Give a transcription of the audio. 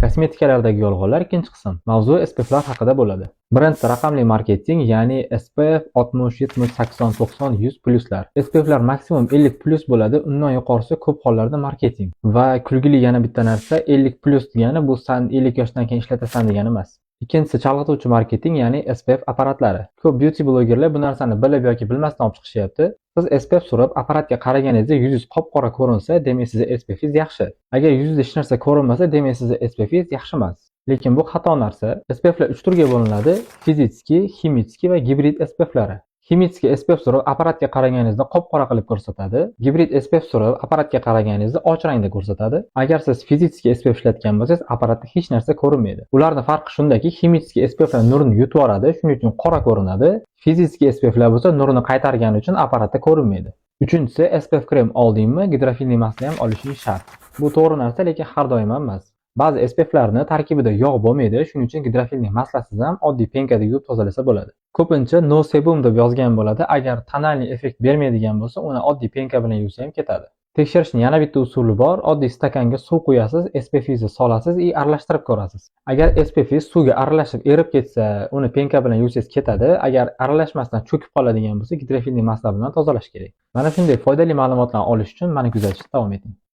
Kosmetikalardagi yolg'onlar ikkinchi qism. Mavzu SPF'lar haqida bo'ladi. Birinchisi raqamli marketing, ya'ni SPF 60, 70, 80, 90, 100 plyuslar. SPF'lar maksimum 50 plyus bo'ladi, undan yuqorisi ko'p hollarda marketing. Va kulgili yana bitta narsa, 50 plyus degani bu san 50 yoshdan keyin ishlatasan degani emas. Ikkinchisi chalg'ituvchi marketing, ya'ni SPF apparatlari. Ko'p beauty blogerlar bu narsani bilib yoki bilmasdan olib chiqishyapti. Siz SPF surib, apparatga qaraganingizda yuzingiz qop-qora ko'rinsa, demak sizning SPFingiz yaxshi. Agar yuzingizda hech narsa ko'rinmasa, demak sizning SPFingiz yaxshi emas. Lekin bu xato narsa. SPFlar 3 turga bo'linadi: fizический, химический va gibrid SPFlari. Химический SPF surib, apparatga qaraganingizda qop-qora qilib ko'rsatadi. Gibrid SPF surib, apparatga qaraganingizda och rangda ko'rsatadi. Agar siz fizический SPF ishlatgan bo'lsangiz, apparatda hech narsa ko'rinmaydi. Ularning farqi shundaki, химический SPFlar nurni yutib oladi, shuning uchun qora ko'rinadi. Fizический SPFlar bo'lsa nurni qaytargani uchun apparatda ko'rinmaydi. Uchinchisi, SPF krem oldingmi, gidrofilniy masla ham olishing shart. Bu to'g'ri narsa, lekin har doim emas. Ba'zi SPFlarni tarkibida yog' bo'lmaydi, shuning uchun gidrofilniy maslasiz ham oddiy penkada yuvib tozalasa bo'ladi. Ko'pincha no sebum deb yozgan bo'ladi. Agar tonalniy effekt bermaydigan bo'lsa, uni oddiy penka bilan yuvsa ham ketadi. Tekshirishning yana bitta usuli bor. Oddiy stakanga suv quyasiz, SPFingizni solasiz va aralashtirib ko'rasiz. Agar SPFingiz suvga aralashib erib ketsa, uni penka bilan yuvsangiz ketadi. Agar aralashmasdan cho'kib qoladigan bo'lsa, gidrofilniy masla bilan tozalash kerak. Mana shunday foydali ma'lumotlarni olish uchun meni kuzatishda davom eting.